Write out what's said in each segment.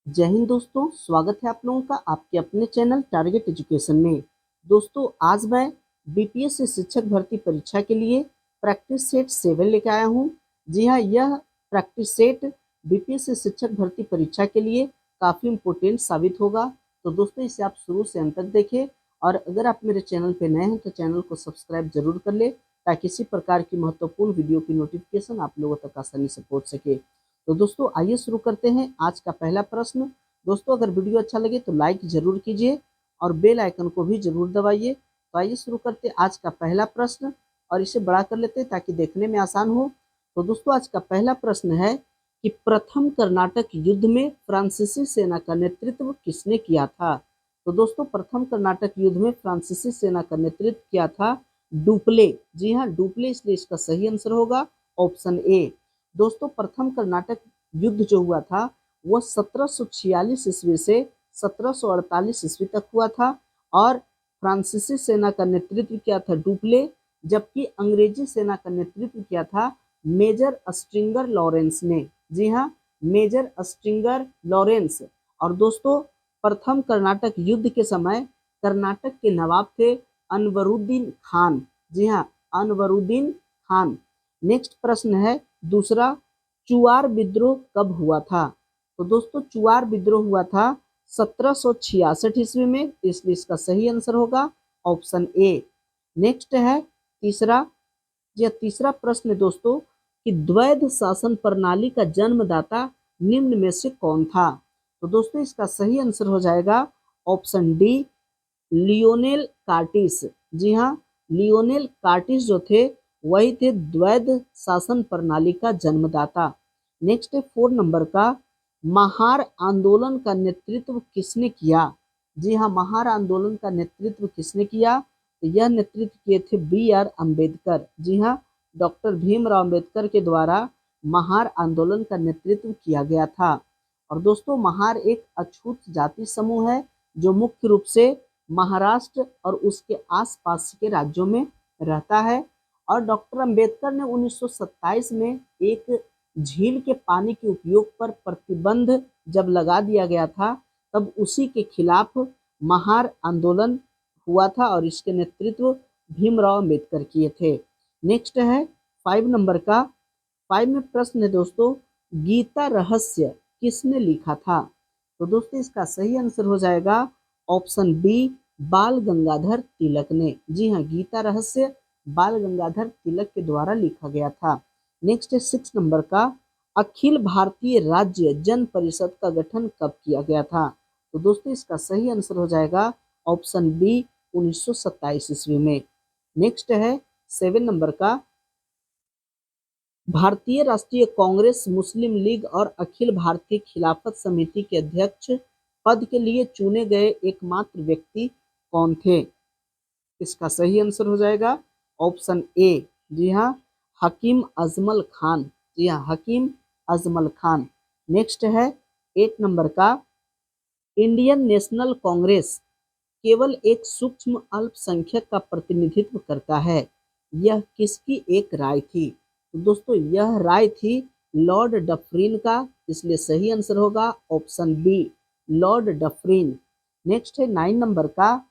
जय हिंद दोस्तों, स्वागत है आप लोगों का आपके अपने चैनल टारगेट एजुकेशन में। दोस्तों आज मैं बीपीएससी शिक्षक भर्ती परीक्षा के लिए प्रैक्टिस सेट 7 लेकर आया हूं। जी हाँ, यह प्रैक्टिस सेट बीपीएससी शिक्षक भर्ती परीक्षा के लिए काफ़ी इम्पोर्टेंट साबित होगा। तो दोस्तों इसे आप शुरू से अंत तक देखें और अगर आप मेरे चैनल पर नए हैं तो चैनल को सब्सक्राइब जरूर कर ले ताकि इसी प्रकार की महत्वपूर्ण वीडियो की नोटिफिकेशन आप लोगों तक आसानी से पहुँच सके। तो दोस्तों आइए शुरू करते हैं आज का पहला प्रश्न। दोस्तों अगर वीडियो अच्छा लगे तो लाइक जरूर कीजिए और बेल आइकन को भी जरूर दबाइए। तो आइए शुरू करते हैं आज का पहला प्रश्न और इसे बड़ा कर लेते हैं ताकि देखने में आसान हो। तो दोस्तों आज का पहला प्रश्न है कि प्रथम कर्नाटक युद्ध में फ्रांसीसी सेना का नेतृत्व किसने किया था। तो दोस्तों प्रथम कर्नाटक युद्ध में फ्रांसीसी सेना का नेतृत्व किया था डुप्ले। जी हाँ, डुप्ले, इसलिए इसका सही आंसर होगा ऑप्शन ए। दोस्तों प्रथम कर्नाटक युद्ध जो हुआ था वह 1746 ईस्वी से 1748 ईस्वी तक हुआ था और फ्रांसीसी सेना का नेतृत्व किया था डुप्ले, जबकि अंग्रेजी सेना का नेतृत्व किया था मेजर स्ट्रिंगर लॉरेंस ने। जी हाँ, मेजर स्ट्रिंगर लॉरेंस। और दोस्तों प्रथम कर्नाटक युद्ध के समय कर्नाटक के नवाब थे अनवरुद्दीन खान। जी हाँ, अनवरुद्दीन खान। नेक्स्ट प्रश्न है दूसरा, चुआर विद्रोह कब हुआ था। तो दोस्तों चुआर विद्रोह हुआ था 1766 ईस्वी में, इसलिए इसका सही आंसर होगा ऑप्शन ए। नेक्स्ट है तीसरा, यह तीसरा प्रश्न है दोस्तों कि द्वैध शासन प्रणाली का जन्मदाता निम्न में से कौन था। तो दोस्तों इसका सही आंसर हो जाएगा ऑप्शन डी, लियोनेल कार्टिस। जी हाँ, लियोनेल कार्टिस जो थे वही थे द्वैध शासन प्रणाली का जन्मदाता। नेक्स्ट है 4 नंबर का, महार आंदोलन का नेतृत्व किसने किया। जी हाँ, महार आंदोलन का नेतृत्व किसने किया। तो यह नेतृत्व किए थे बी आर अम्बेडकर। जी हाँ, डॉक्टर भीमराव अम्बेडकर के द्वारा महार आंदोलन का नेतृत्व किया गया था। और दोस्तों महार एक अछूत जाति समूह है जो मुख्य रूप से महाराष्ट्र और उसके आसपास के राज्यों में रहता है। और डॉक्टर अंबेडकर ने 1927 में एक झील के पानी के उपयोग पर प्रतिबंध जब लगा दिया गया था तब उसी के खिलाफ महार आंदोलन हुआ था और इसके नेतृत्व भीमराव अम्बेडकर किए थे। नेक्स्ट है 5 नंबर का, 5 में प्रश्न है दोस्तों, गीता रहस्य किसने लिखा था। तो दोस्तों इसका सही आंसर हो जाएगा ऑप्शन बी, बाल गंगाधर तिलक ने। जी हाँ, गीता रहस्य बाल गंगाधर तिलक के द्वारा लिखा गया था। नेक्स्ट है 6 नंबर का, अखिल भारतीय राज्य जन परिषद का गठन कब किया गया था। तो दोस्तों इसका सही आंसर हो जाएगा ऑप्शन बी, 1927 ईस्वी में। नेक्स्ट है 7 नंबर का, भारतीय राष्ट्रीय कांग्रेस, मुस्लिम लीग और अखिल भारतीय खिलाफत समिति के अध्यक्ष पद के लिए चुने गए एकमात्र व्यक्ति कौन थे। इसका सही आंसर हो जाएगा ऑप्शन ए। जी हाँ, हकीम अजमल खान। जी हाँ, हकीम अजमल खान। नेक्स्ट है 8 नंबर का, इंडियन नेशनल कांग्रेस केवल एक सूक्ष्म अल्पसंख्यक का प्रतिनिधित्व करता है, यह किसकी एक राय थी। तो दोस्तों यह राय थी लॉर्ड डफरिन का, इसलिए सही आंसर होगा option B, Lord Dufferin. Next है 9 नंबर का,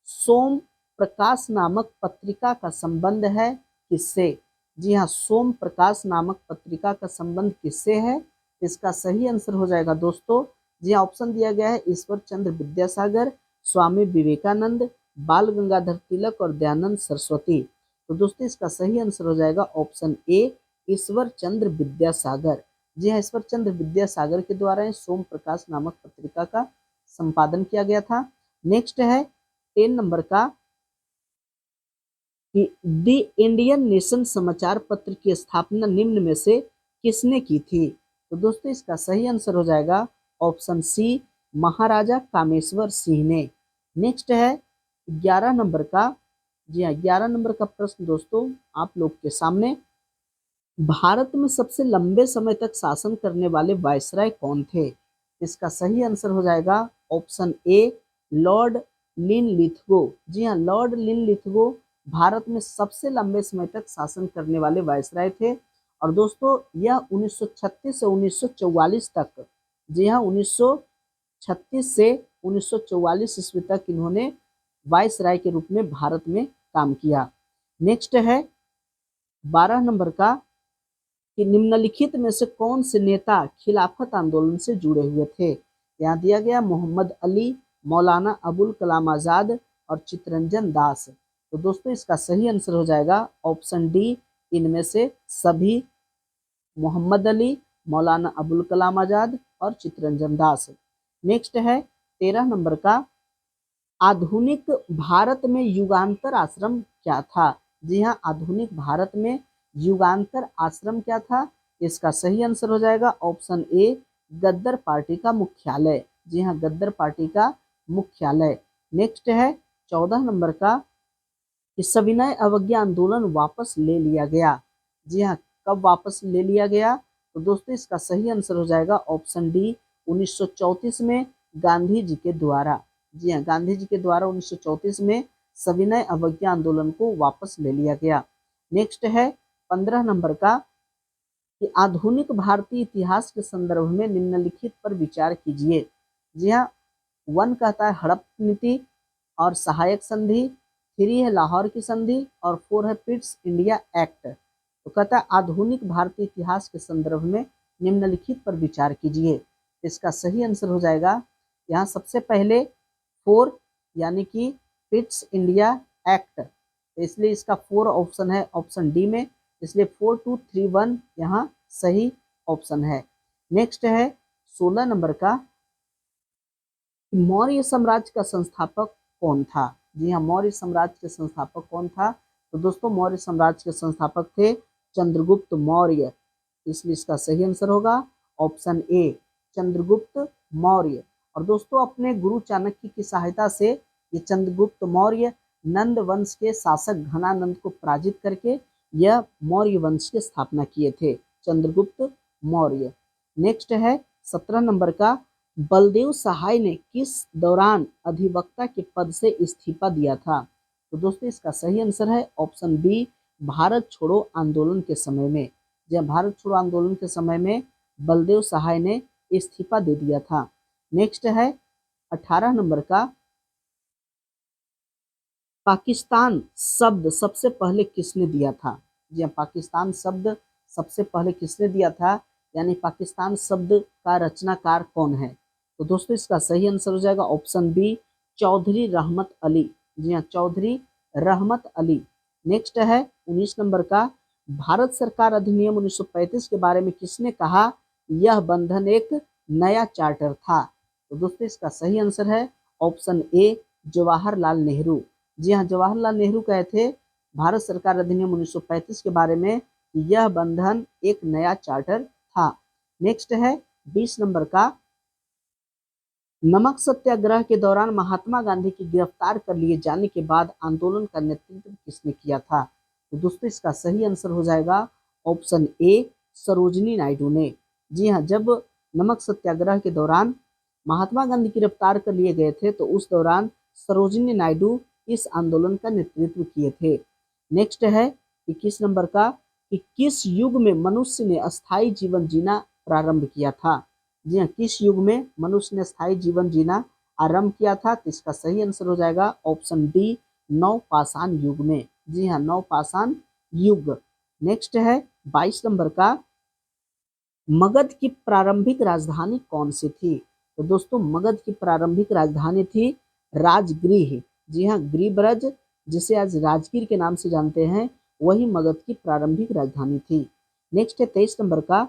सोम प्रकाश नामक पत्रिका का संबंध है किससे। जी हाँ, सोम प्रकाश नामक पत्रिका का संबंध किससे है। इसका सही आंसर हो जाएगा दोस्तों, जी हाँ, ऑप्शन दिया गया है ईश्वर चंद्र विद्यासागर, स्वामी विवेकानंद, बाल गंगाधर तिलक और दयानंद सरस्वती। तो दोस्तों इसका सही आंसर हो जाएगा ऑप्शन ए, ईश्वर चंद्र विद्यासागर। जी हाँ, ईश्वर चंद्र विद्यासागर के द्वारा सोम प्रकाश नामक पत्रिका का संपादन किया गया था। नेक्स्ट है 10 नंबर का, कि द इंडियन नेशन समाचार पत्र की स्थापना निम्न में से किसने की थी। तो दोस्तों इसका सही आंसर हो जाएगा ऑप्शन सी, महाराजा कामेश्वर सिंह ने। नेक्स्ट है 11 नंबर का, जी हाँ 11 नंबर का प्रश्न दोस्तों आप लोग के सामने, भारत में सबसे लंबे समय तक शासन करने वाले वायसराय कौन थे। इसका सही आंसर हो जाएगा ऑप्शन ए, लॉर्ड लिनलिथगो। जी हाँ, लॉर्ड लिनलिथगो भारत में सबसे लंबे समय तक शासन करने वाले वायसराय थे। और दोस्तों यह 1936 से 1944 तक, जी हाँ 1936 से 1944 ईस्वी तक इन्होंने वाइसराय के रूप में भारत में काम किया। नेक्स्ट है 12 नंबर का कि निम्नलिखित में से कौन से नेता खिलाफत आंदोलन से जुड़े हुए थे। यहाँ दिया गया मोहम्मद अली, मौलाना अबुल कलाम आज़ाद और चित्तरंजन दास। तो दोस्तों इसका सही आंसर हो जाएगा ऑप्शन डी, इनमें से सभी, मोहम्मद अली, मौलाना अबुल कलाम आज़ाद और चित्तरंजन दास। नेक्स्ट है 13 नंबर का आधुनिक भारत में युगांतर आश्रम क्या था। जी हाँ, आधुनिक भारत में युगांतर आश्रम क्या था। इसका सही आंसर हो जाएगा ऑप्शन ए, गद्दर पार्टी का मुख्यालय। जी हाँ, गद्दर पार्टी का मुख्यालय। नेक्स्ट है 14 नंबर का कि सविनय अवज्ञा आंदोलन वापस ले लिया गया। जी हाँ, कब वापस ले लिया गया। तो दोस्तों इसका सही आंसर हो जाएगा ऑप्शन डी, 1934 में गांधी जी के द्वारा। जी हाँ, गांधी जी के द्वारा 1934 में सविनय अवज्ञा आंदोलन को वापस ले लिया गया। नेक्स्ट है 15 नंबर का कि आधुनिक भारतीय इतिहास के संदर्भ में निम्नलिखित पर विचार कीजिए। जी हाँ, 1 कहता है हड़प नीति और सहायक संधि, 3 है लाहौर की संधि और 4 है पिट्स इंडिया एक्ट। तो कहता है आधुनिक भारतीय इतिहास के संदर्भ में निम्नलिखित पर विचार कीजिए। इसका सही आंसर हो जाएगा यहाँ सबसे पहले 4 यानी कि पिट्स इंडिया एक्ट। तो इसलिए इसका 4 ऑप्शन है ऑप्शन डी में, इसलिए 4231 यहाँ सही ऑप्शन है। नेक्स्ट है 16 नंबर का मौर्य साम्राज्य का संस्थापक कौन था। जी हाँ, मौर्य साम्राज्य के संस्थापक कौन था। तो दोस्तों मौर्य साम्राज्य के संस्थापक थे चंद्रगुप्त मौर्य। इसलिए इसका सही आंसर होगा ऑप्शन ए, चंद्रगुप्त मौर्य। और दोस्तों अपने गुरु चाणक्य की सहायता से ये चंद्रगुप्त मौर्य नंद वंश के शासक घनानंद को पराजित करके यह मौर्य वंश की स्थापना किए थे, चंद्रगुप्त मौर्य। नेक्स्ट है 17 नंबर का बलदेव सहाय ने किस दौरान अधिवक्ता के पद से इस्तीफा दिया था। तो दोस्तों इसका सही आंसर है ऑप्शन बी, भारत छोड़ो आंदोलन के समय में। जब भारत छोड़ो आंदोलन के समय में बलदेव सहाय ने इस्तीफा दे दिया था। नेक्स्ट है 18 नंबर का पाकिस्तान शब्द सबसे पहले किसने दिया था। जी हाँ, पाकिस्तान शब्द सबसे पहले किसने दिया था, यानी पाकिस्तान शब्द का रचनाकार कौन है। तो दोस्तों इसका सही आंसर हो जाएगा ऑप्शन बी, चौधरी रहमत अली। जी हाँ, चौधरी रहमत अली। नेक्स्ट है 19 नंबर का भारत सरकार अधिनियम 1935 के बारे में किसने कहा यह बंधन एक नया चार्टर था। तो दोस्तों इसका सही आंसर है ऑप्शन ए, जवाहरलाल नेहरू। जी हाँ, जवाहरलाल नेहरू कहे थे भारत सरकार अधिनियम 1935 के बारे में यह बंधन एक नया चार्टर था। नेक्स्ट है 20 नंबर का नमक सत्याग्रह के दौरान महात्मा गांधी की गिरफ्तार कर लिए जाने के बाद आंदोलन का नेतृत्व किसने किया था। तो दोस्तों इसका सही आंसर हो जाएगा ऑप्शन ए, सरोजिनी नायडू ने। जी हाँ, जब नमक सत्याग्रह के दौरान महात्मा गांधी गिरफ्तार कर लिए गए थे तो उस दौरान सरोजिनी नायडू इस आंदोलन का नेतृत्व किए थे। नेक्स्ट है 21 नंबर का कि किस युग में मनुष्य ने अस्थायी जीवन जीना प्रारंभ किया था। जी हाँ, किस युग में मनुष्य ने स्थायी जीवन जीना आरंभ किया था। तो इसका सही आंसर हो जाएगा ऑप्शन डी, नवपाषाण युग में। जी हाँ, नवपाषाण युग। नेक्स्ट है 22 नंबर का मगध की प्रारंभिक राजधानी कौन सी थी। तो दोस्तों मगध की प्रारंभिक राजधानी थी राजगृह। जी हाँ, गृहब्रज जिसे आज राजगीर के नाम से जानते हैं, वही मगध की प्रारंभिक राजधानी थी। नेक्स्ट है 23 नंबर का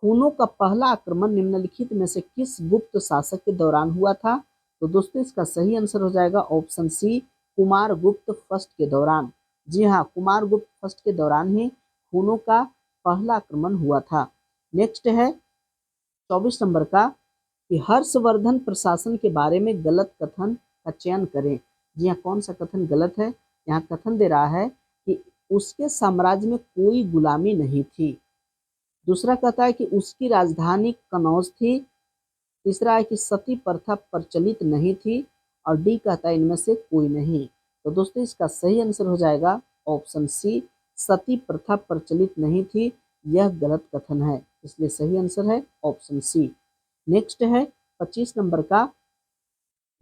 हुनों का पहला आक्रमण निम्नलिखित में से किस गुप्त शासक के दौरान हुआ था। तो दोस्तों इसका सही आंसर हो जाएगा ऑप्शन सी, कुमार गुप्त फर्स्ट के दौरान। जी हाँ, कुमार गुप्त फर्स्ट के दौरान ही हुनों का पहला आक्रमण हुआ था। नेक्स्ट है 24 नंबर का कि हर्षवर्धन प्रशासन के बारे में गलत कथन का चयन करें। जी हाँ, कौन सा कथन गलत है। यहाँ कथन दे रहा है कि उसके साम्राज्य में कोई गुलामी नहीं थी। दूसरा कहता है कि उसकी राजधानी कनौज थी। तीसरा है कि सती प्रथा प्रचलित नहीं थी। और डी कहता है इनमें से कोई नहीं। तो दोस्तों इसका सही आंसर हो जाएगा ऑप्शन सी, सती प्रथा प्रचलित नहीं थी। यह गलत कथन है, इसलिए सही आंसर है ऑप्शन सी। नेक्स्ट है 25 नंबर का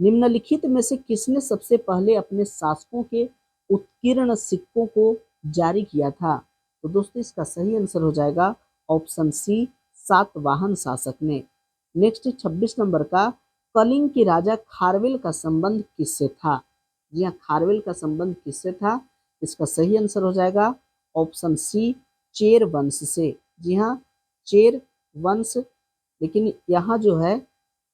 निम्नलिखित में से किसने सबसे पहले अपने शासकों के उत्कीर्ण सिक्कों को जारी किया था? तो दोस्तों इसका सही आंसर हो जाएगा ऑप्शन सी, सातवाहन शासक ने। नेक्स्ट 26 नंबर का, कलिंग के राजा खारवेल का संबंध किससे था? जी हाँ, खारवेल का संबंध किससे था? इसका सही आंसर हो जाएगा ऑप्शन सी, चेर वंश से। जी हाँ, चेर वंश। लेकिन यहाँ जो है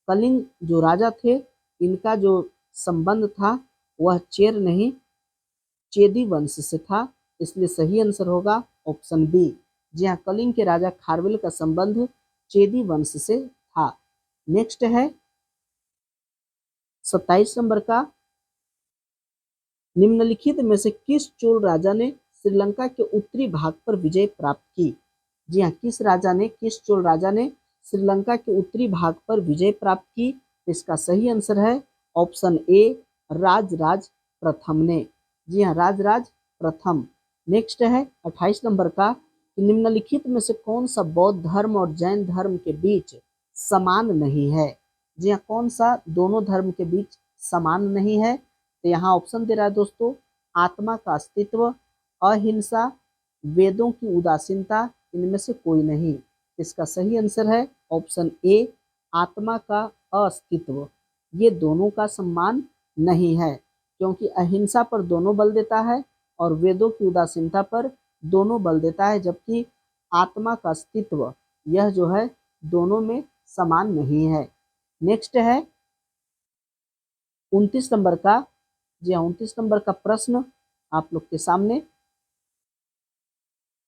कलिंग जो राजा थे, इनका जो संबंध था वह चेर नहीं, चेदी वंश से था, इसलिए सही आंसर होगा ऑप्शन बी। जी हाँ, कलिंग के राजा खारवेल का संबंध चेदी वंश से था। नेक्स्ट है 27 नंबर का, निम्नलिखित में से किस चोल राजा ने श्रीलंका के उत्तरी भाग पर विजय प्राप्त की? जी हाँ, किस चोल राजा ने श्रीलंका के उत्तरी भाग पर विजय प्राप्त की? इसका सही आंसर है ऑप्शन ए, राजराज प्रथम ने। जी हाँ, राजराज प्रथम। नेक्स्ट है 28 नंबर का, निम्नलिखित में से कौन सा बौद्ध धर्म और जैन धर्म के बीच समान नहीं है? जी हाँ, कौन सा दोनों धर्म के बीच समान नहीं है? तो यहाँ ऑप्शन दे रहा है दोस्तों, आत्मा का अस्तित्व, अहिंसा, वेदों की उदासीनता, इनमें से कोई नहीं। इसका सही आंसर है ऑप्शन ए, आत्मा का अस्तित्व। ये दोनों का सम्मान नहीं है, क्योंकि अहिंसा पर दोनों बल देता है और वेदों की उदासीनता पर दोनों बल देता है, जबकि आत्मा का अस्तित्व यह जो है दोनों में समान नहीं है। नेक्स्ट है 29 नंबर का। जी हाँ, 29 नंबर का प्रश्न आप लोग के सामने,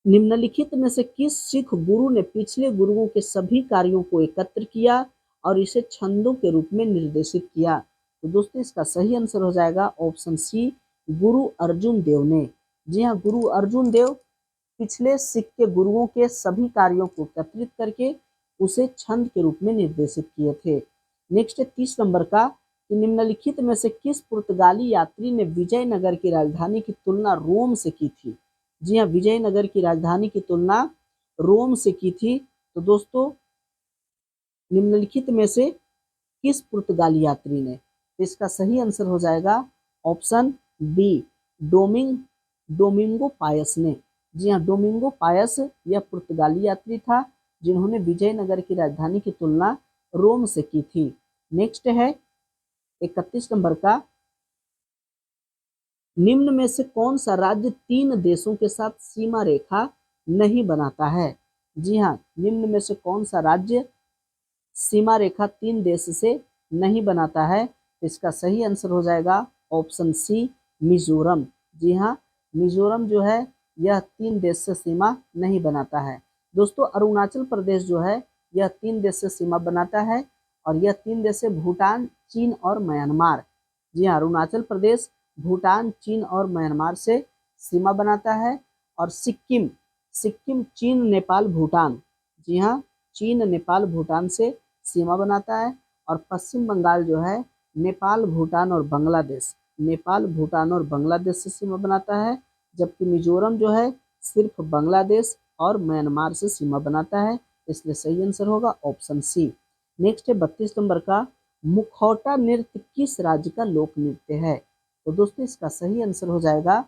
निम्नलिखित में से किस सिख गुरु ने पिछले गुरुओं के सभी कार्यों को एकत्र किया और इसे छंदों के रूप में निर्देशित किया? तो दोस्तों इसका सही आंसर हो जाएगा ऑप्शन सी, गुरु अर्जुन देव ने। जी हाँ, गुरु अर्जुन देव पिछले सिख के गुरुओं के सभी कार्यों को एकत्रित करके उसे छंद के रूप में निर्देशित किए थे। नेक्स्ट 30 नंबर का, निम्नलिखित में से किस पुर्तगाली यात्री ने विजयनगर की राजधानी की तुलना रोम से की थी? जी हाँ, विजयनगर की राजधानी की तुलना रोम से की थी। तो दोस्तों निम्नलिखित में से किस पुर्तगाली यात्री ने? इसका सही आंसर हो जाएगा ऑप्शन बी, डोमिंगो पायस ने। जी हाँ, डोमिंगो पायस यह पुर्तगाली यात्री था जिन्होंने विजयनगर की राजधानी की तुलना रोम से की थी। नेक्स्ट है 31 नंबर का, निम्न में से कौन सा राज्य 3 देशों के साथ सीमा रेखा नहीं बनाता है? जी हाँ, निम्न में से कौन सा राज्य सीमा रेखा 3 देश से नहीं बनाता है? इसका सही आंसर हो जाएगा ऑप्शन सी, मिजोरम। जी हाँ, मिजोरम जो है यह 3 देश से सीमा नहीं बनाता है। दोस्तों अरुणाचल प्रदेश जो है यह 3 देश से सीमा बनाता है, और यह 3 देश है भूटान, चीन और म्यांमार। जी हाँ, अरुणाचल प्रदेश भूटान, चीन और म्यांमार से सीमा बनाता है। और सिक्किम, सिक्किम चीन, नेपाल, भूटान। जी हाँ, चीन, नेपाल, भूटान से सीमा बनाता है। और पश्चिम बंगाल जो है नेपाल, भूटान और बांग्लादेश, नेपाल, भूटान और बांग्लादेश से सीमा बनाता है। जबकि मिजोरम जो है सिर्फ बांग्लादेश और म्यांमार से सीमा बनाता है, इसलिए सही आंसर होगा ऑप्शन सी। नेक्स्ट है 32 नंबर का, मुखौटा नृत्य किस राज्य का लोक नृत्य है? तो दोस्तों इसका सही आंसर हो जाएगा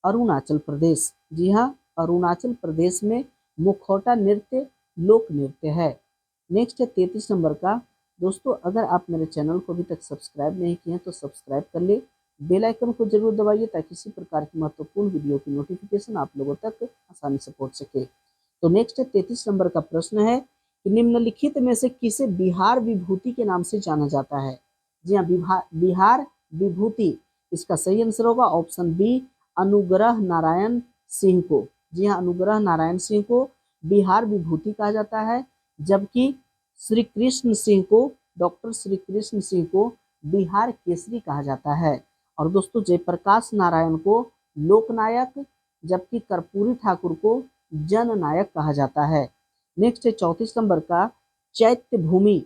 अरुणाचल प्रदेश। जी हाँ, अरुणाचल प्रदेश में मुखौटा नृत्य लोक नृत्य है। नेक्स्ट है 33 नंबर का। दोस्तों अगर आप मेरे चैनल को अभी तक सब्सक्राइब नहीं किए हैं तो सब्सक्राइब कर ले, बेल आइकन को जरूर दबाइए ताकि इसी प्रकार की महत्वपूर्ण वीडियो की नोटिफिकेशन आप लोगों तक आसानी से पहुंच सके। तो नेक्स्ट है 33 नंबर का प्रश्न है कि निम्नलिखित में से किसे बिहार विभूति के नाम से जाना जाता है? जी हाँ, बिहार विभूति। इसका सही आंसर होगा ऑप्शन बी, अनुग्रह नारायण सिंह को। जी हाँ, अनुग्रह नारायण सिंह को बिहार विभूति कहा जाता है, जबकि श्री कृष्ण सिंह को, डॉक्टर श्री कृष्ण सिंह को बिहार केसरी कहा जाता है। और दोस्तों जयप्रकाश नारायण को लोकनायक, जबकि कर्पूरी ठाकुर को जननायक कहा जाता है। नेक्स्ट है 34 नंबर का, चैत्य भूमि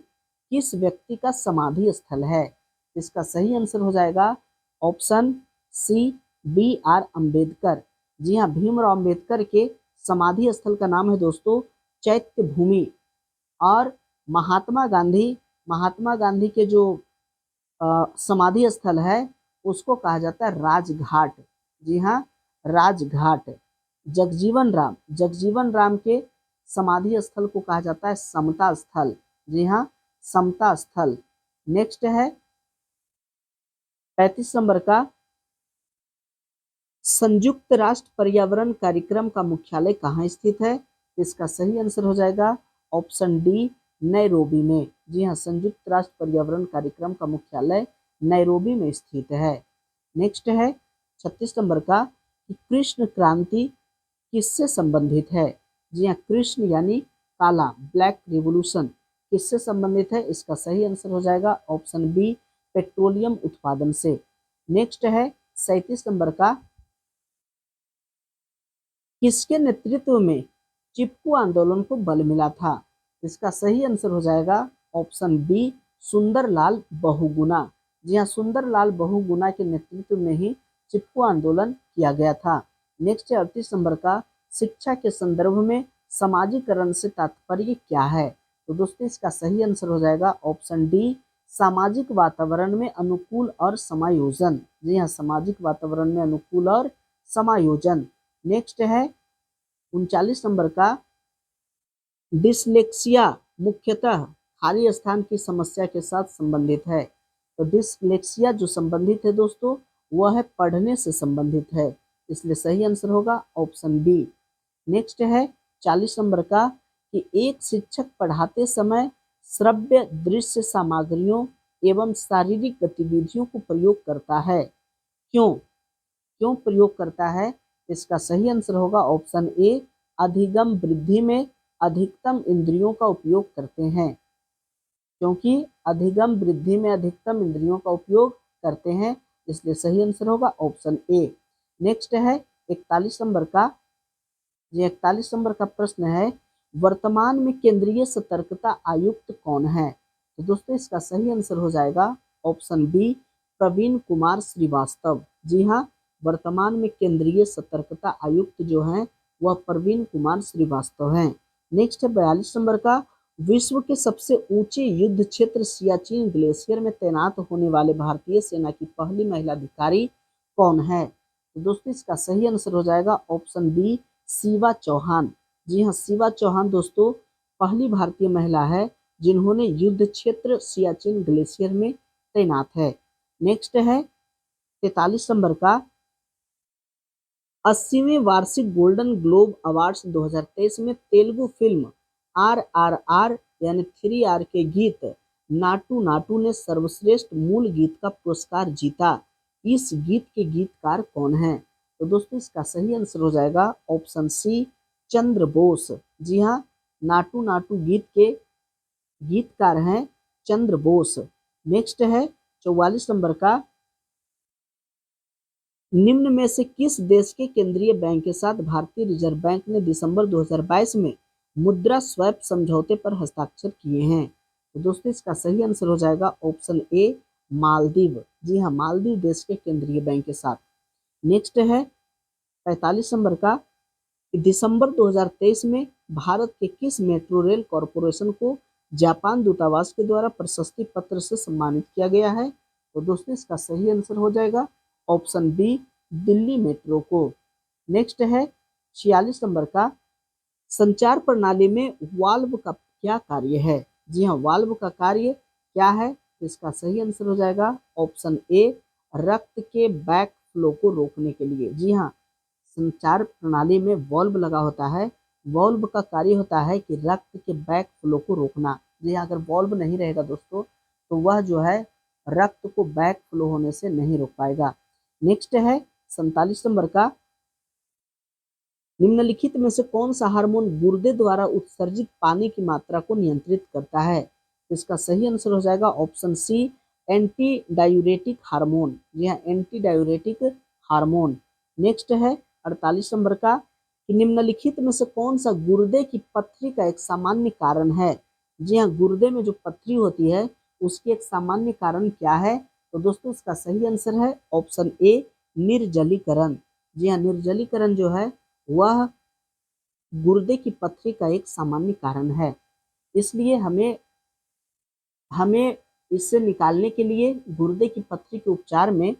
किस व्यक्ति का समाधि स्थल है? इसका सही आंसर हो जाएगा option C, B R Ambedkar. जी हाँ, भीमराव अम्बेडकर के समाधि स्थल का नाम है दोस्तों चैत्य भूमि। और महात्मा गांधी के जो समाधि स्थल है उसको कहा जाता है राजघाट। जी हाँ, राजघाट। जगजीवन राम के समाधि स्थल को कहा जाता है समता स्थल। जी हाँ, समता स्थल। नेक्स्ट है 35 नंबर का, संयुक्त राष्ट्र पर्यावरण कार्यक्रम का मुख्यालय कहाँ स्थित है? इसका सही आंसर हो जाएगा ऑप्शन डी, नैरोबी में। जी हाँ, संयुक्त राष्ट्र पर्यावरण कार्यक्रम का मुख्यालय नैरोबी में स्थित है। नेक्स्ट है 36 नंबर का, कि कृष्ण क्रांति किससे संबंधित है? जी हाँ, कृष्ण यानी काला, ब्लैक रिवॉल्यूशन किससे संबंधित है? इसका सही आंसर हो जाएगा ऑप्शन बी, पेट्रोलियम उत्पादन से। नेक्स्ट है 37 नंबर का, किसके नेतृत्व में चिपकू आंदोलन को बल मिला था? इसका सही आंसर हो जाएगा ऑप्शन बी, सुंदरलाल बहुगुणा। जी हाँ, सुंदरलाल बहुगुणा के नेतृत्व में ही चिपकू आंदोलन किया गया था। नेक्स्ट है 38 नंबर का, शिक्षा के संदर्भ में समाजीकरण से तात्पर्य क्या है? तो दोस्तों इसका सही आंसर हो जाएगा ऑप्शन डी, सामाजिक वातावरण में अनुकूल और समायोजन। जी हाँ, सामाजिक वातावरण में अनुकूल और समायोजन। नेक्स्ट है 39 नंबर का, डिसलेक्सिया मुख्यतः खाली स्थान की समस्या के साथ संबंधित है। तो डिसलेक्सिया जो संबंधित है दोस्तों, वह है पढ़ने से संबंधित है, इसलिए सही आंसर होगा ऑप्शन बी। नेक्स्ट है 40 नंबर का, कि एक शिक्षक पढ़ाते समय श्रव्य दृश्य सामग्रियों एवं शारीरिक गतिविधियों को प्रयोग करता है, क्यों? क्यों प्रयोग करता है? इसका सही आंसर होगा ऑप्शन ए, अधिगम वृद्धि में अधिकतम इंद्रियों का उपयोग करते हैं, क्योंकि अधिगम वृद्धि में अधिकतम इंद्रियों का उपयोग करते हैं, इसलिए सही आंसर होगा ऑप्शन ए। नेक्स्ट है 41 नंबर का, ये 41 नंबर का प्रश्न है, वर्तमान में केंद्रीय सतर्कता आयुक्त कौन है? तो दोस्तों इसका सही आंसर हो जाएगा ऑप्शन बी, प्रवीण कुमार श्रीवास्तव। जी हाँ, वर्तमान में केंद्रीय सतर्कता आयुक्त जो हैं वह प्रवीण कुमार श्रीवास्तव हैं। नेक्स्ट है 42 नंबर का, विश्व के सबसे ऊंचे युद्ध क्षेत्र सियाचिन ग्लेशियर में तैनात होने वाले भारतीय सेना की पहली महिला अधिकारी कौन है? तो दोस्तों इसका सही आंसर हो जाएगा ऑप्शन बी, शिवा चौहान। जी हाँ, शिवा चौहान दोस्तों पहली भारतीय महिला है जिन्होंने युद्ध क्षेत्र सियाचिन ग्लेशियर में तैनात है। नेक्स्ट है 43 नंबर का, 80वें वार्षिक गोल्डन ग्लोब अवार्ड्स 2023 में तेलुगु फिल्म RRR यानी 3R के गीत नाटू नाटू ने सर्वश्रेष्ठ मूल गीत का पुरस्कार जीता। इस गीत के गीतकार कौन है? तो दोस्तों इसका सही आंसर हो जाएगा ऑप्शन सी, चंद्र बोस। जी हाँ, नाटू नाटू गीत के गीतकार हैं चंद्र बोस। नेक्स्ट है 44 नंबर का, निम्न में से किस देश के केंद्रीय बैंक के साथ भारतीय रिजर्व बैंक ने दिसंबर 2022 में मुद्रा स्वैप समझौते पर हस्ताक्षर किए हैं? तो दोस्तों इसका सही आंसर हो जाएगा ऑप्शन ए, मालदीव। जी हाँ, मालदीव देश के केंद्रीय बैंक के साथ। नेक्स्ट है 45 नंबर का, दिसंबर 2023 में भारत के किस मेट्रो रेल कॉरपोरेशन को जापान दूतावास के द्वारा प्रशस्ति पत्र से सम्मानित किया गया है? तो दोस्तों इसका सही आंसर हो जाएगा ऑप्शन बी, दिल्ली मेट्रो को। नेक्स्ट है 46 नंबर का, संचार प्रणाली में वाल्व का क्या कार्य है? जी हाँ, वाल्व का कार्य क्या है? इसका सही आंसर हो जाएगा ऑप्शन ए, रक्त के बैक फ्लो को रोकने के लिए। जी हाँ, संचार प्रणाली में वाल्व लगा होता है, वाल्व का कार्य होता है कि रक्त के बैक फ्लो को रोकना। जी हाँ, अगर वाल्व नहीं रहेगा दोस्तों तो वह जो है रक्त को बैक फ्लो होने से नहीं रोक पाएगा। नेक्स्ट है 47 नंबर का, निम्नलिखित में से कौन सा हार्मोन गुर्दे द्वारा उत्सर्जित पानी की मात्रा को नियंत्रित करता है? इसका सही आंसर हो जाएगा option C, anti diuretic hormone. जी हाँ, एंटी डायूरेटिक हार्मोन। नेक्स्ट है 48 नंबर का, कि निम्नलिखित में से कौन सा गुर्दे की पथरी का एक सामान्य कारण है? जी हाँ, गुर्दे में जो पथरी होती है उसकी एक सामान्य कारण क्या है? तो दोस्तों इसका सही आंसर है ऑप्शन ए, निर्जलीकरण। जी हाँ, निर्जलीकरण जो है वह गुर्दे की पथरी का एक सामान्य कारण है। इसलिए हमें हमें इससे निकालने के लिए गुर्दे की पथरी के उपचार में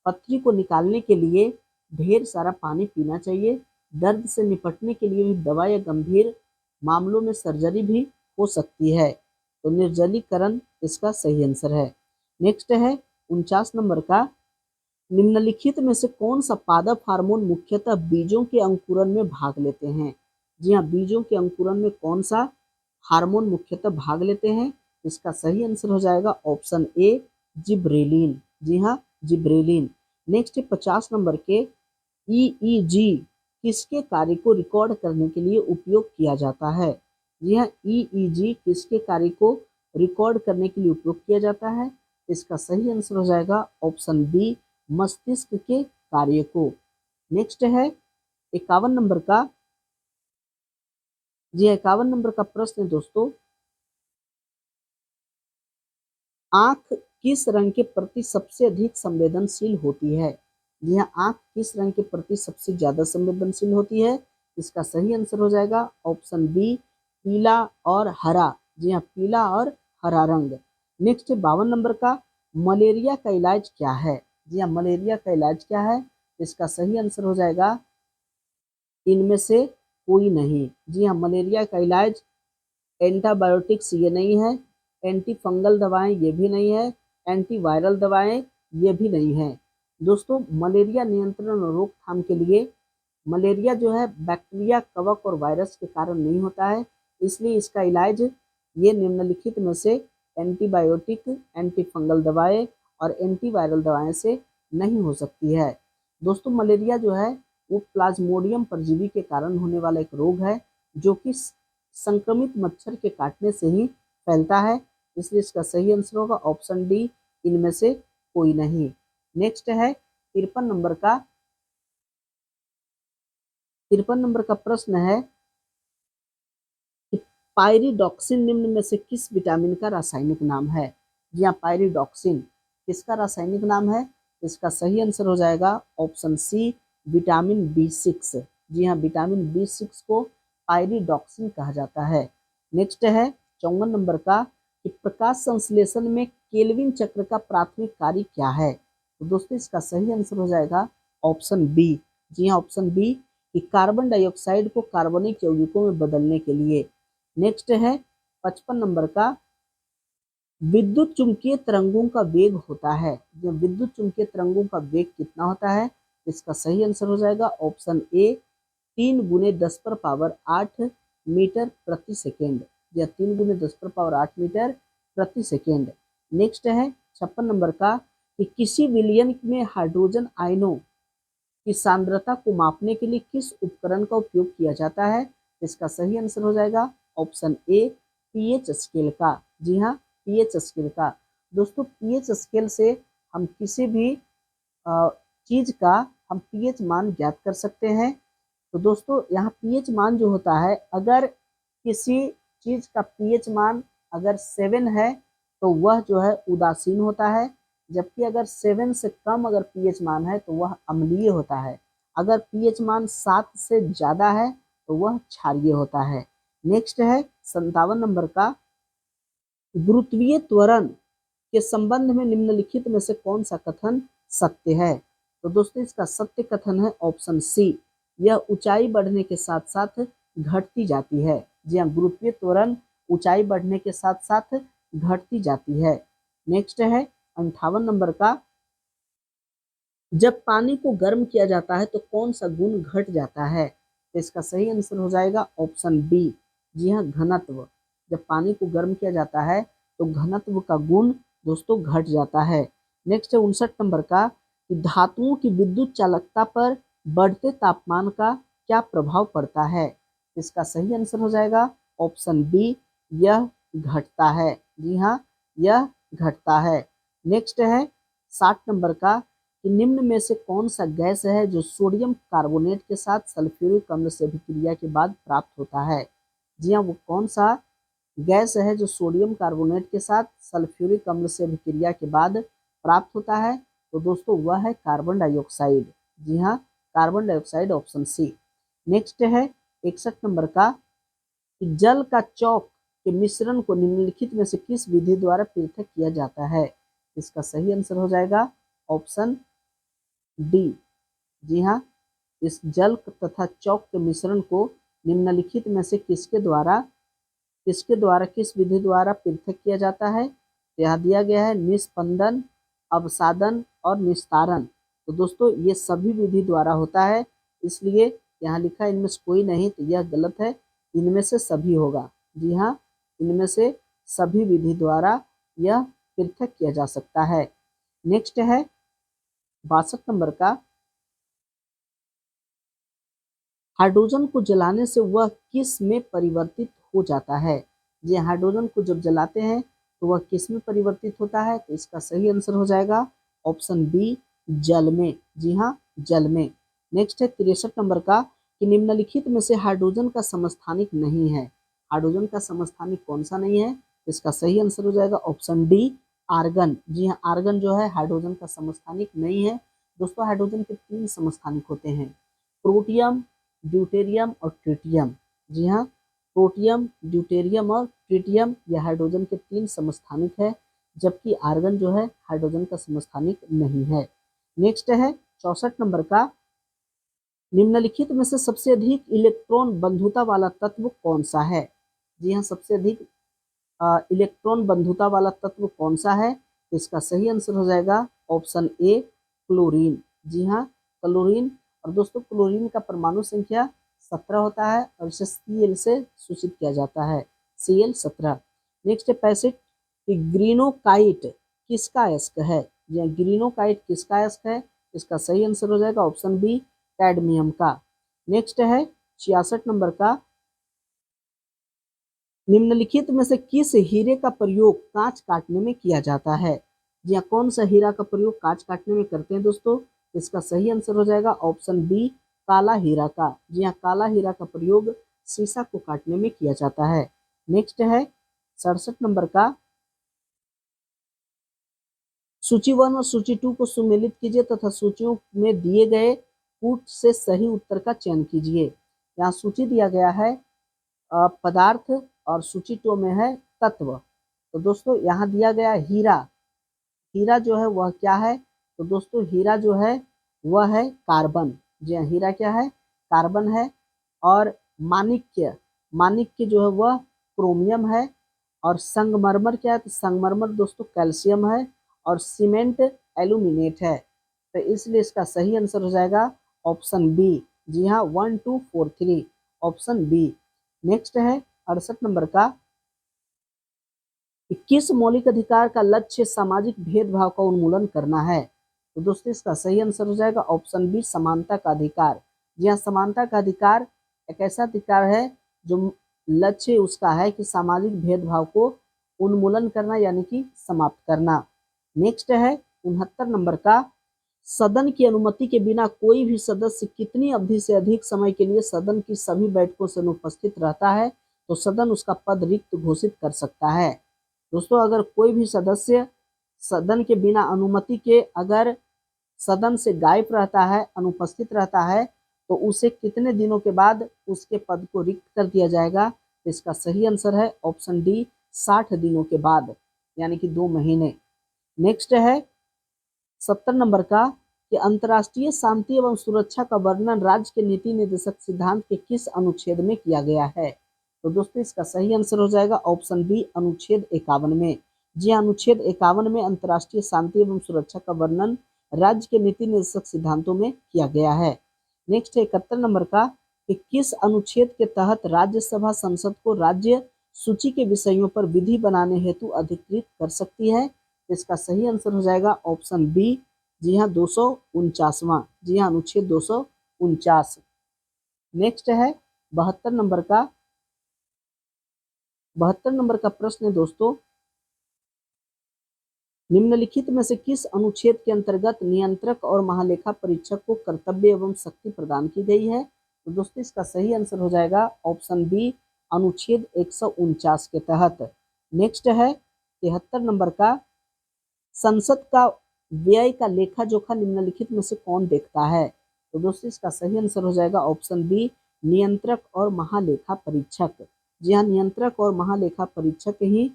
पथरी को निकालने के लिए ढेर सारा पानी पीना चाहिए। दर्द से निपटने के लिए भी दवा या गंभीर मामलों में सर्जरी भी हो सकती है। तो निर्जलीकरण इसका सही आंसर है। नेक्स्ट है 49 नंबर का, निम्नलिखित में से कौन सा पादप हार्मोन मुख्यतः बीजों के अंकुरन में भाग लेते हैं? जी हाँ, बीजों के अंकुरन में कौन सा हार्मोन मुख्यतः भाग लेते हैं? इसका सही आंसर हो जाएगा ऑप्शन ए, जिब्रेलिन। जी हाँ, जिब्रेलिन। नेक्स्ट 50 नंबर के, ईईजी किसके कार्य को रिकॉर्ड करने के लिए उपयोग किया जाता है? जी हाँ, ईईजी किसके कार्य को रिकॉर्ड करने के लिए उपयोग किया जाता है? इसका सही आंसर हो जाएगा ऑप्शन बी, मस्तिष्क के कार्य को। नेक्स्ट है 51 नंबर का, जी 51 नंबर का प्रश्न है दोस्तों, आंख किस रंग के प्रति सबसे अधिक संवेदनशील होती है? जी हाँ, आंख किस रंग के प्रति सबसे ज्यादा संवेदनशील होती है? इसका सही आंसर हो जाएगा ऑप्शन बी, पीला और हरा। जी हाँ, पीला और हरा रंग। नेक्स्ट 52 नंबर का, मलेरिया का इलाज क्या है? जी हाँ, मलेरिया का इलाज क्या है? इसका सही आंसर हो जाएगा इनमें से कोई नहीं। जी हाँ, मलेरिया का इलाज एंटीबायोटिक्स ये नहीं है, एंटी फंगल दवाएं ये भी नहीं है, एंटीवायरल दवाएं ये भी नहीं है। दोस्तों, मलेरिया नियंत्रण और रोकथाम के लिए, मलेरिया जो है बैक्टीरिया, कवक और वायरस के कारण नहीं होता है, इसलिए इसका इलाज ये निम्नलिखित में से एंटीबायोटिक, एंटी फंगल दवाएं और एंटीवायरल दवाएं से नहीं हो सकती है। दोस्तों, मलेरिया जो है वो प्लाज्मोडियम परजीवी के कारण होने वाला एक रोग है, जो कि संक्रमित मच्छर के काटने से ही फैलता है, इसलिए इसका सही आंसर होगा ऑप्शन डी, इनमें से कोई नहीं। नेक्स्ट है 53 नंबर का, 53 नंबर का प्रश्न है कि पायरिडॉक्सिन निम्न में से किस विटामिन का रासायनिक नाम है? जी हाँ, पायरिडॉक्सिन किसका रासायनिक नाम है? इसका सही आंसर हो जाएगा ऑप्शन सी, विटामिन B6। जी हाँ, विटामिन B6 को पायरिडॉक्सिन कहा जाता है। नेक्स्ट है 54 नंबर का, कि प्रकाश संश्लेषण में केल्विन चक्र का प्राथमिक कार्य क्या है? तो दोस्तों, इसका सही आंसर हो जाएगा ऑप्शन बी। जी हाँ, ऑप्शन बी, कि कार्बन डाइऑक्साइड को कार्बनिक यौगिकों में बदलने के लिए। नेक्स्ट है 55 नंबर का, विद्युत चुंबकीय तरंगों का वेग होता है, जब विद्युत चुंबकीय तरंगों का वेग कितना होता है? इसका सही आंसर हो जाएगा ऑप्शन ए, 3 × 10⁸ मीटर प्रति सेकेंड, या 3 × 10⁸ मीटर प्रति सेकेंड। नेक्स्ट है 56 नंबर का, कि किसी विलयन में हाइड्रोजन आयनों की सांद्रता को मापने के लिए किस उपकरण का उपयोग किया जाता है? इसका सही आंसर हो जाएगा ऑप्शन ए, पीएच स्केल का। जी हाँ, पीएच स्केल का। दोस्तों, पीएच स्केल से हम किसी भी चीज का हम पीएच मान ज्ञात कर सकते हैं। तो दोस्तों, यहाँ पीएच मान जो होता है, अगर किसी चीज का पीएच मान अगर 7 है तो वह जो है उदासीन होता है, जबकि अगर 7 से कम अगर पीएच मान है तो वह अम्लीय होता है। अगर पीएच मान 7 से ज्यादा है तो वह क्षारीय होता है। नेक्स्ट है 57 नंबर का, गुरुत्वीय त्वरण के संबंध में निम्नलिखित में से कौन सा कथन सत्य है? तो दोस्तों, इसका सत्य कथन है ऑप्शन सी, यह ऊंचाई बढ़ने के साथ साथ घटती जाती है। जी हाँ, गुरुत्वीय त्वरण ऊंचाई बढ़ने के साथ साथ घटती जाती है। नेक्स्ट है 58 नंबर का, जब पानी को गर्म किया जाता है तो कौन सा गुण घट जाता है? तो इसका सही आंसर हो जाएगा ऑप्शन बी। जी हाँ, घनत्व। जब पानी को गर्म किया जाता है तो घनत्व का गुण दोस्तों घट जाता है। नेक्स्ट है 59 नंबर का, कि धातुओं की विद्युत चालकता पर बढ़ते तापमान का क्या प्रभाव पड़ता है? इसका सही आंसर हो जाएगा ऑप्शन बी, यह घटता है। जी हाँ, यह घटता है। नेक्स्ट है 60 नंबर का, कि निम्न में से कौन सा गैस है जो सोडियम कार्बोनेट के साथ सल्फ्यूरिक अम्ल से अभिक्रिया के बाद प्राप्त होता है? जी हाँ, वो कौन सा गैस है जो सोडियम कार्बोनेट के साथ सल्फ्यूरिक अम्ल से अभिक्रिया के बाद प्राप्त होता है? तो दोस्तों, वह है कार्बन डाइऑक्साइड। जी हाँ, carbon dioxide, option C. Next है 61 नंबर का, कि जल का चौक के मिश्रण को निम्नलिखित में से किस विधि द्वारा पृथक किया जाता है? इसका सही आंसर हो जाएगा ऑप्शन डी। जी हाँ, इस जल तथा चौक के मिश्रण को निम्नलिखित में से किस विधि द्वारा पृथक किया जाता है? यहाँ दिया गया है निस्पंदन, अवसादन और निस्तारण। तो दोस्तों ये सभी विधि द्वारा होता है, इसलिए यहाँ लिखा है इनमें से कोई नहीं, तो यह गलत है, इनमें से सभी होगा। जी हाँ, इनमें से सभी विधि द्वारा यह पृथक किया जा सकता है। नेक्स्ट है 62 नंबर का, हाइड्रोजन को जलाने से वह किस में परिवर्तित हो जाता है? जी, हाइड्रोजन को जब जलाते हैं तो वह किस में परिवर्तित होता है? तो इसका सही आंसर हो जाएगा ऑप्शन बी, जल में। जी हाँ, जल में। नेक्स्ट है 63 नंबर का, कि निम्नलिखित में से हाइड्रोजन का समस्थानिक नहीं है। हाइड्रोजन का समस्थानिक कौन सा नहीं है? इसका सही आंसर हो जाएगा ऑप्शन डी, आर्गन। जी हाँ, आर्गन जो है हाइड्रोजन का समस्थानिक नहीं है। दोस्तों हाइड्रोजन के 3 समस्थानिक होते हैं, प्रोटियम, ड्यूटेरियम और ट्रिटियम। जी हाँ, प्रोटियम, ड्यूटेरियम और ट्रिटियम यह हाइड्रोजन के 3 समस्थानिक है, जबकि आर्गन जो है हाइड्रोजन का समस्थानिक नहीं है। नेक्स्ट है 64 नंबर का, निम्नलिखित में से सबसे अधिक इलेक्ट्रॉन बंधुता वाला तत्व कौन सा है? जी हाँ, सबसे अधिक इलेक्ट्रॉन बंधुता वाला तत्व कौन सा है? इसका सही आंसर हो जाएगा ऑप्शन ए, क्लोरीन। जी हाँ, क्लोरीन। और दोस्तों क्लोरीन का परमाणु संख्या 17 होता है और इसे Cl से सूचित किया जाता है, Cl17। नेक्स्ट है 65, कि ग्रीनोकाइट किसका अयस्क है? या ग्रीनोकाइट किसका अयस्क है? इसका सही आंसर हो जाएगा ऑप्शन बी, कैडमियम का। नेक्स्ट है 66 नंबर का, निम्नलिखित में से किस हीरे का प्रयोग कांच काटने में किया जाता है? जी हाँ, कौन सा हीरा का प्रयोग कांच काटने में करते हैं दोस्तों? इसका सही आंसर हो जाएगा ऑप्शन बी, काला हीरा का। जी हाँ, काला हीरा का प्रयोग शीशा को काटने में किया जाता है। नेक्स्ट है 67 नंबर का, सूची 1 और सूची 2 को सुमेलित कीजिए तथा सूचियों में दिए गए कूट से सही उत्तर का चयन कीजिए। यहाँ सूची दिया गया है पदार्थ और सूची 2 में है तत्व। तो दोस्तों यहाँ दिया गया हीरा, हीरा जो है वह क्या है? तो दोस्तों हीरा जो है वह है कार्बन। जी हाँ, हीरा क्या है? कार्बन है। और माणिक्य, माणिक्य जो है वह क्रोमियम है। और संगमरमर क्या है? तो संगमरमर दोस्तों कैल्शियम है। और सीमेंट एल्यूमिनेट है। तो इसलिए इसका सही आंसर हो जाएगा ऑप्शन बी। जी हाँ, 1 2 4 3 ऑप्शन बी। नेक्स्ट है 68 नंबर का, किस मौलिक अधिकार का लक्ष्य सामाजिक भेदभाव का उन्मूलन करना है? तो दोस्तों इसका सही आंसर हो जाएगा ऑप्शन बी, समानता का अधिकार। जी हाँ, समानता का अधिकार एक ऐसा अधिकार है जो लक्ष्य उसका है कि सामाजिक भेदभाव को उन्मूलन करना, यानी कि समाप्त करना। नेक्स्ट है 69 नंबर का, सदन की अनुमति के बिना कोई भी सदस्य कितनी अवधि से अधिक समय के लिए सदन की सभी बैठकों से अनुपस्थित रहता है तो सदन उसका पद रिक्त घोषित कर सकता है? दोस्तों अगर कोई भी सदस्य सदन के बिना अनुमति के अगर सदन से गायब रहता है, अनुपस्थित रहता है, तो उसे कितने दिनों के बाद उसके पद को रिक्त कर दिया जाएगा? इसका सही आंसर है ऑप्शन डी, 60 दिनों के बाद, यानी कि 2 महीने। नेक्स्ट है 70 नंबर का, कि अंतर्राष्ट्रीय शांति एवं सुरक्षा का वर्णन राज्य के नीति निर्देशक सिद्धांत के किस अनुच्छेद में किया गया है? तो दोस्तों इसका सही आंसर हो जाएगा ऑप्शन बी, अनुच्छेद 51 में। जी हाँ, अनुच्छेद 51 में अंतर्राष्ट्रीय शांति एवं सुरक्षा का वर्णन राज्य के नीति निर्देशक सिद्धांतों में किया गया है। नेक्स्ट है 71 नंबर का, कि किस अनुच्छेद के तहत राज्यसभा संसद को राज्य सूची के विषयों पर विधि बनाने हेतु अधिकृत कर सकती है? इसका सही आंसर हो जाएगा ऑप्शन बी। जी हाँ, 249वां। जी हाँ, अनुच्छेद 249। नेक्स्ट है 72 नंबर का, 72 नंबर का प्रश्न है दोस्तों, निम्नलिखित में से किस अनुच्छेद के अंतर्गत नियंत्रक और महालेखा परीक्षक को कर्तव्य एवं शक्ति प्रदान की गई है? तो दोस्तों इसका सही आंसर हो जाएगा ऑप्शन बी, अनुच्छेद 149 के तहत। नेक्स्ट है 73 नंबर का, संसद का व्यय का लेखा जोखा निम्नलिखित में से कौन देखता है? तो दोस्तों इसका सही आंसर हो जाएगा ऑप्शन बी, नियंत्रक और महालेखा परीक्षक। जी हाँ, नियंत्रक और महालेखा परीक्षक ही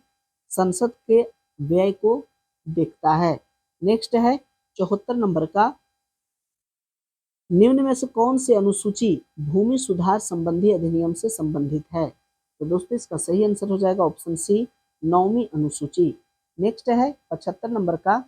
संसद के व्यय को देखता है। नेक्स्ट है 74 नंबर का, निम्न में से कौन सी अनुसूची भूमि सुधार संबंधी अधिनियम से संबंधित है? तो दोस्तों इसका सही आंसर हो जाएगा ऑप्शन सी, 9वीं अनुसूची। नेक्स्ट है 75 नंबर का,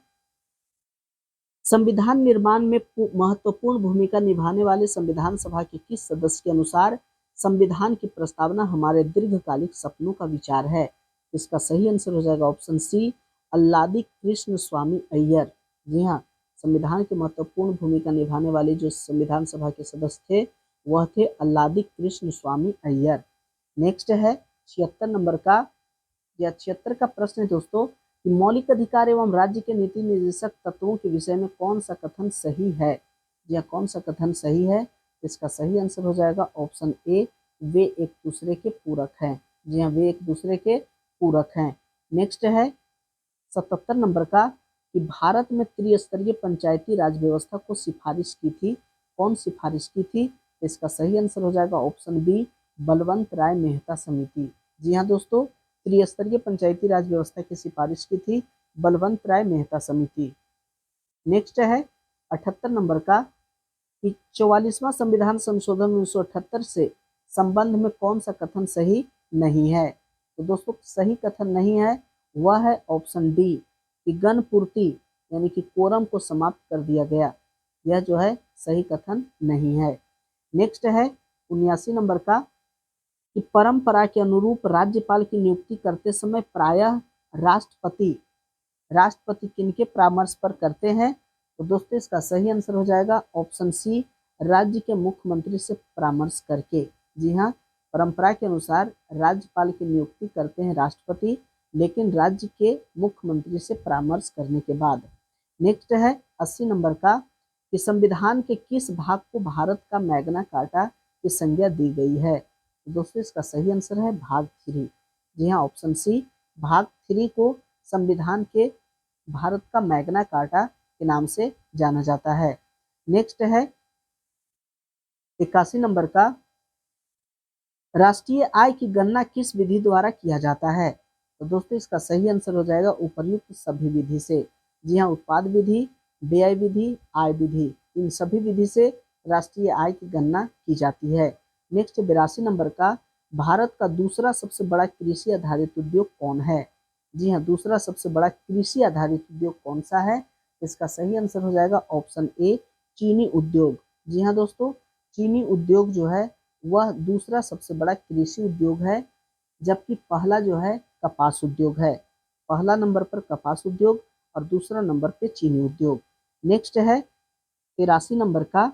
संविधान निर्माण में महत्वपूर्ण भूमिका निभाने वाले संविधान सभा के किस सदस्य के अनुसार संविधान की प्रस्तावना हमारे दीर्घकालिक सपनों का विचार है? इसका सही आंसर हो जाएगा ऑप्शन सी, अल्लादी कृष्ण स्वामी अय्यर। जी हाँ, संविधान की महत्वपूर्ण भूमिका निभाने वाले जो संविधान सभा के सदस्य थे वह थे अल्लादी कृष्ण स्वामी अय्यर। नेक्स्ट है 76 नंबर का, या 76 का प्रश्न है दोस्तों कि मौलिक अधिकार एवं राज्य के नीति निर्देशक तत्वों के विषय में कौन सा कथन सही है? या कौन सा कथन सही है? इसका सही आंसर हो जाएगा ऑप्शन ए, वे एक दूसरे के पूरक हैं। जी हाँ, वे एक दूसरे के पूरक हैं। नेक्स्ट है 77 नंबर का, कि भारत में त्रिस्तरीय पंचायती राज व्यवस्था को सिफारिश की थी, कौन सिफारिश की थी? इसका सही आंसर हो जाएगा ऑप्शन बी, बलवंत राय मेहता समिति। जी हाँ दोस्तों, त्रिस्तरीय पंचायती राज व्यवस्था की सिफारिश की थी बलवंत राय मेहता समिति। नेक्स्ट है 78 नंबर का, कि 44वां संविधान संशोधन 1978 से संबंध में कौन सा कथन सही नहीं है? तो दोस्तों सही कथन नहीं है वह है ऑप्शन डी, कि गण पूर्ति यानी कि कोरम को समाप्त कर दिया गया। यह जो है सही कथन नहीं है। नेक्स्ट है 79 नंबर का, कि परंपरा के अनुरूप राज्यपाल की नियुक्ति करते समय प्रायः राष्ट्रपति राष्ट्रपति किनके परामर्श पर करते हैं? तो दोस्तों इसका सही आंसर हो जाएगा ऑप्शन सी, राज्य के मुख्यमंत्री से परामर्श करके। जी हाँ, परंपरा के अनुसार राज्यपाल की नियुक्ति करते हैं राष्ट्रपति, लेकिन राज्य के मुख्यमंत्री से परामर्श करने के बाद। नेक्स्ट है 80 नंबर का, कि संविधान के किस भाग को भारत का मैग्ना कार्टा की संज्ञा दी गई है? तो दोस्तों इसका सही आंसर है भाग 3। जी हाँ, ऑप्शन सी, भाग 3 को संविधान के भारत का मैग्ना कार्टा के नाम से जाना जाता है। नेक्स्ट है 81 नंबर का, राष्ट्रीय आय की गणना किस विधि द्वारा किया जाता है? तो दोस्तों इसका सही आंसर हो जाएगा उपर्युक्त सभी विधि से। जी हाँ, उत्पाद विधि, व्यय विधि, आय विधि, इन सभी विधि से राष्ट्रीय आय की गणना की जाती है। नेक्स्ट 82 नंबर का, भारत का दूसरा सबसे बड़ा कृषि आधारित उद्योग कौन है? जी हाँ, दूसरा सबसे बड़ा कृषि आधारित उद्योग कौन सा है? इसका सही आंसर हो जाएगा ऑप्शन ए, चीनी उद्योग। जी हाँ दोस्तों, चीनी उद्योग जो है वह दूसरा सबसे बड़ा कृषि उद्योग है, जबकि पहला जो है कपास उद्योग है। पहला नंबर पर कपास उद्योग और दूसरा नंबर पे चीनी उद्योग। नेक्स्ट है 83 नंबर का,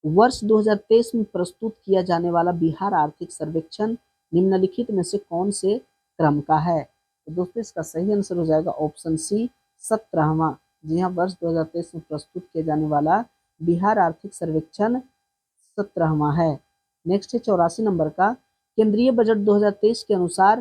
वर्ष 2023 में प्रस्तुत किया जाने वाला बिहार आर्थिक सर्वेक्षण निम्नलिखित में से कौन से क्रम का है? तो दोस्तों इसका सही आंसर हो जाएगा ऑप्शन सी, 17वां। जी हाँ, वर्ष 2023 में प्रस्तुत किया जाने वाला बिहार आर्थिक सर्वेक्षण 17वां है। नेक्स्ट है 84 नंबर का, केंद्रीय बजट 2023 के अनुसार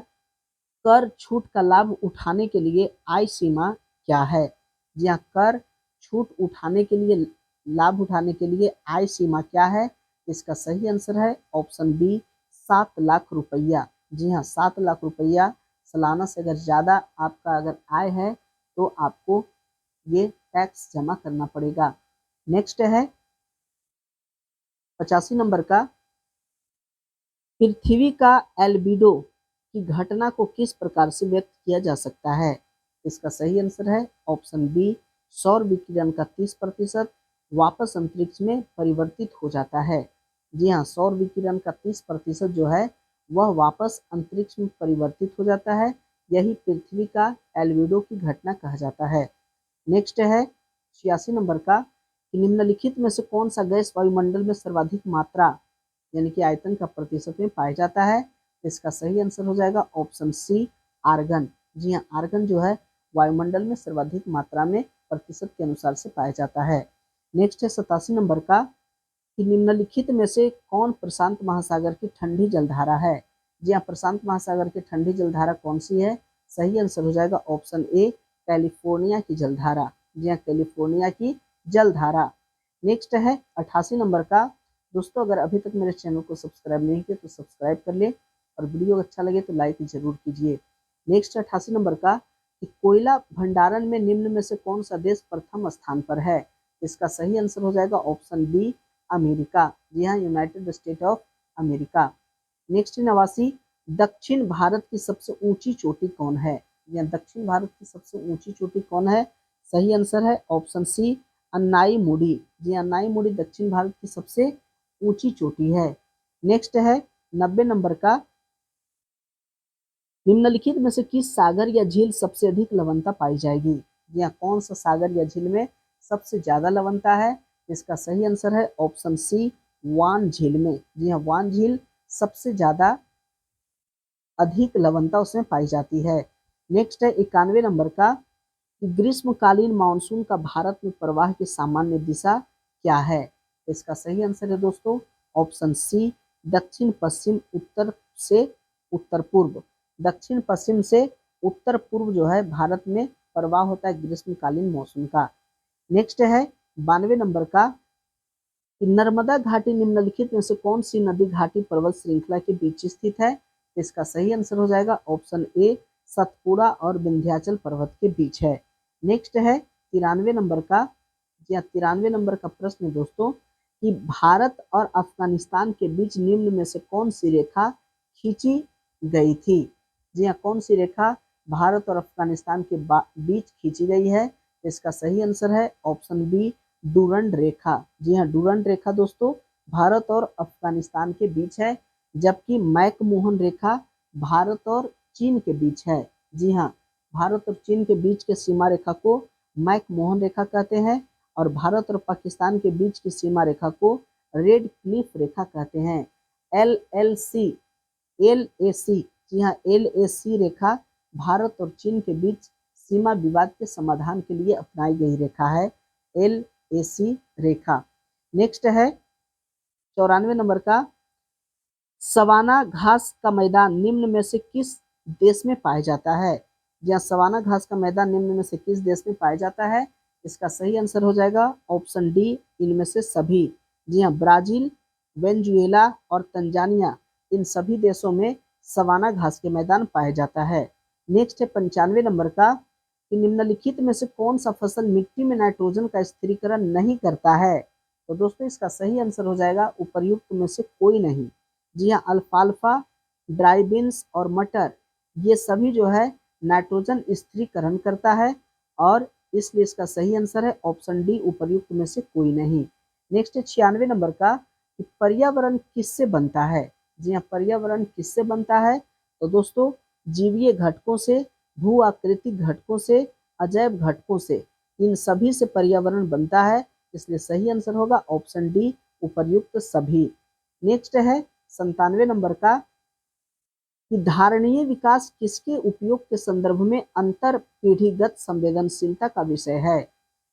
कर छूट का लाभ उठाने के लिए आय सीमा क्या है? जी हाँ, कर छूट उठाने के लिए, लाभ उठाने के लिए आय सीमा क्या है? इसका सही आंसर है ऑप्शन बी, 7 लाख रुपया। जी हाँ, 7 लाख रुपया सालाना से अगर ज़्यादा आपका अगर आय है तो आपको ये टैक्स जमा करना पड़ेगा। नेक्स्ट है 85 नंबर का, पृथ्वी का एल्बिडो की घटना को किस प्रकार से व्यक्त किया जा सकता है? इसका सही आंसर है ऑप्शन बी, सौर विकिरण का 30% वापस अंतरिक्ष में परिवर्तित हो जाता है। जी हाँ, सौर विकिरण का 30% जो है वह वापस अंतरिक्ष में परिवर्तित हो जाता है। यही पृथ्वी का एल्बिडो की घटना कहा जाता है। नेक्स्ट है 86 नंबर का, कि निम्नलिखित में से कौन सा गैस वायुमंडल में सर्वाधिक मात्रा यानी कि आयतन का प्रतिशत में पाया जाता है? इसका सही आंसर हो जाएगा ऑप्शन सी, आर्गन। जी हाँ, आर्गन जो है वायुमंडल में सर्वाधिक मात्रा में प्रतिशत के अनुसार से पाया जाता है। नेक्स्ट है 87 नंबर का, कि निम्नलिखित में से कौन प्रशांत महासागर की ठंडी जलधारा है? जी हाँ, प्रशांत महासागर की ठंडी जलधारा कौन सी है? सही आंसर हो जाएगा ऑप्शन ए, कैलिफोर्निया की जलधारा। जी हाँ, कैलिफोर्निया की जलधारा। नेक्स्ट है 88 नंबर का, दोस्तों अगर अभी तक मेरे चैनल को सब्सक्राइब नहीं किया तो सब्सक्राइब कर ले और वीडियो अच्छा लगे तो लाइक जरूर कीजिए। नेक्स्ट 88 नंबर का कि कोयला भंडारण में निम्न में से कौन सा देश प्रथम स्थान पर है? इसका सही आंसर हो जाएगा ऑप्शन बी अमेरिका। जी हाँ, United State of America. Next 89 दक्षिण भारत की सबसे ऊंची चोटी कौन है? या दक्षिण भारत की सबसे ऊंची चोटी कौन है? सही आंसर है ऑप्शन सी अन्नाई मुडी। जी अन्नाई मुडी दक्षिण भारत की सबसे ऊंची चोटी है। नेक्स्ट है 90 नंबर का निम्नलिखित में से किस सागर या झील सबसे अधिक लवणता पाई जाएगी? जी हाँ, कौन सा सागर या झील में सबसे ज्यादा लवणता है? इसका सही आंसर है ऑप्शन सी वान झील में। जी हाँ, वान झील सबसे ज्यादा अधिक लवणता उसमें पाई जाती है। नेक्स्ट है 91 नंबर का कि ग्रीष्मकालीन मानसून का भारत में प्रवाह की सामान्य दिशा क्या है? इसका सही आंसर है दोस्तों ऑप्शन सी दक्षिण पश्चिम उत्तर से उत्तर पूर्व। दक्षिण पश्चिम से उत्तर पूर्व जो है भारत में प्रवाह होता है ग्रीष्मकालीन मौसम का। नेक्स्ट है 92 नंबर का कि नर्मदा घाटी निम्नलिखित में से कौन सी नदी घाटी पर्वत श्रृंखला के बीच स्थित है? इसका सही आंसर हो जाएगा ऑप्शन ए सतपुड़ा और विंध्याचल पर्वत के बीच है। नेक्स्ट है 93 नंबर का, या 93 नंबर का प्रश्न है दोस्तों कि भारत और अफगानिस्तान के बीच निम्न में से कौन सी रेखा खींची गई थी? जी हाँ, कौन सी रेखा भारत और अफगानिस्तान के बीच खींची गई है? इसका सही आंसर है ऑप्शन बी डूरंड रेखा। जी हाँ, डूरंड रेखा दोस्तों भारत और अफगानिस्तान के बीच है, जबकि मैकमोहन रेखा भारत और चीन के बीच है। जी हाँ, भारत और चीन के बीच के सीमा रेखा को मैकमोहन रेखा कहते हैं और भारत और पाकिस्तान के बीच की सीमा रेखा को रेड क्लिफ रेखा कहते हैं। LAC, जी हाँ, LAC रेखा भारत और चीन के बीच सीमा विवाद के समाधान के लिए अपनाई गई रेखा है, LAC रेखा। नेक्स्ट है 94 नंबर का सवाना घास का मैदान निम्न में से किस देश में पाया जाता है? जहाँ सवाना घास का मैदान निम्न में से किस देश में पाया जाता है? इसका सही आंसर हो जाएगा ऑप्शन डी इनमें से सभी। जी हाँ, ब्राजील, वेनेजुएला और तंजानिया इन सभी देशों में सवाना घास के मैदान पाया जाता है। नेक्स्ट है 95 नंबर का कि निम्नलिखित में से कौन सा फसल मिट्टी में नाइट्रोजन का स्थिरीकरण नहीं करता है? तो दोस्तों इसका सही आंसर हो जाएगा उपर्युक्त में से कोई नहीं। जी हाँ, अल्फाल्फा, ड्राई बीन्स और मटर ये सभी जो है नाइट्रोजन स्थिरीकरण करता है और इसलिए इसका सही आंसर है ऑप्शन डी उपर्युक्त में से कोई नहीं। नेक्स्ट है 96 नंबर का कि पर्यावरण किससे बनता है? जी हाँ, पर्यावरण किससे बनता है? तो दोस्तों जीवीय घटकों से, भू आकृतिक घटकों से, अजैव घटकों से, इन सभी से पर्यावरण बनता है, इसलिए सही आंसर होगा ऑप्शन डी उपर्युक्त सभी। नेक्स्ट है 97 नंबर का कि धारणीय विकास किसके उपयोग के संदर्भ में अंतर पीढ़ीगत संवेदनशीलता का विषय है?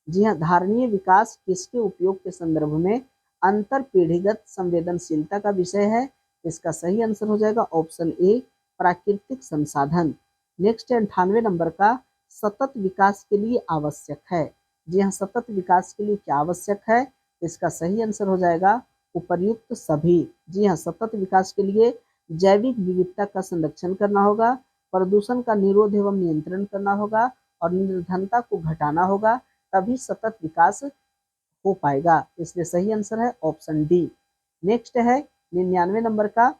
जी हाँ, धारणीय विकास किसके उपयोग के संदर्भ में अंतर पीढ़ीगत संवेदनशीलता का विषय है? इसका सही आंसर हो जाएगा ऑप्शन ए प्राकृतिक संसाधन। नेक्स्ट है 98 नंबर का सतत विकास के लिए आवश्यक है। जी हाँ, सतत विकास के लिए क्या आवश्यक है? इसका सही आंसर हो जाएगा उपर्युक्त सभी। जी हाँ, सतत विकास के लिए जैविक विविधता का संरक्षण करना होगा, प्रदूषण का निरोध एवं नियंत्रण करना होगा और निर्धनता को घटाना होगा, तभी सतत विकास हो पाएगा, इसलिए सही आंसर है ऑप्शन डी। नेक्स्ट है 99 नंबर का,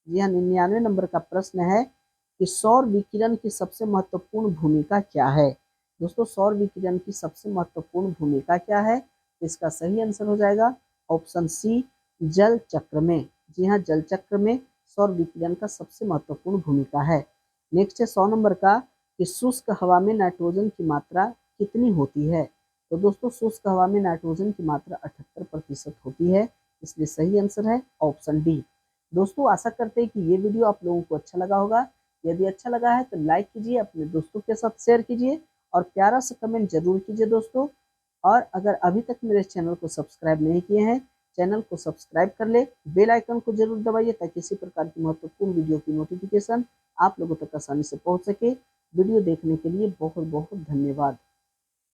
यह 99 नंबर का प्रश्न है कि सौर विकिरण की सबसे महत्वपूर्ण भूमिका क्या है? दोस्तों सौर विकिरण की सबसे महत्वपूर्ण भूमिका क्या है? इसका सही आंसर हो जाएगा ऑप्शन सी जल चक्र में। जी हाँ, जल चक्र में सौर विकिरण का सबसे महत्वपूर्ण भूमिका है। नेक्स्ट है 100 नंबर का कि शुष्क हवा में नाइट्रोजन की मात्रा कितनी होती है? तो दोस्तों शुष्क हवा में नाइट्रोजन की मात्रा 78% होती है, इसलिए सही आंसर है ऑप्शन डी। दोस्तों आशा करते हैं कि ये वीडियो आप लोगों को अच्छा लगा होगा। यदि अच्छा लगा है तो लाइक कीजिए, अपने दोस्तों के साथ शेयर कीजिए और प्यारा सा कमेंट जरूर कीजिए दोस्तों। और अगर अभी तक मेरे चैनल को सब्सक्राइब नहीं किए हैं, चैनल को सब्सक्राइब कर ले, बेल आइकन को जरूर दबाइए ताकि इसी प्रकार की महत्वपूर्ण वीडियो की नोटिफिकेशन आप लोगों तक आसानी से पहुंच सके। वीडियो देखने के लिए बहुत बहुत धन्यवाद।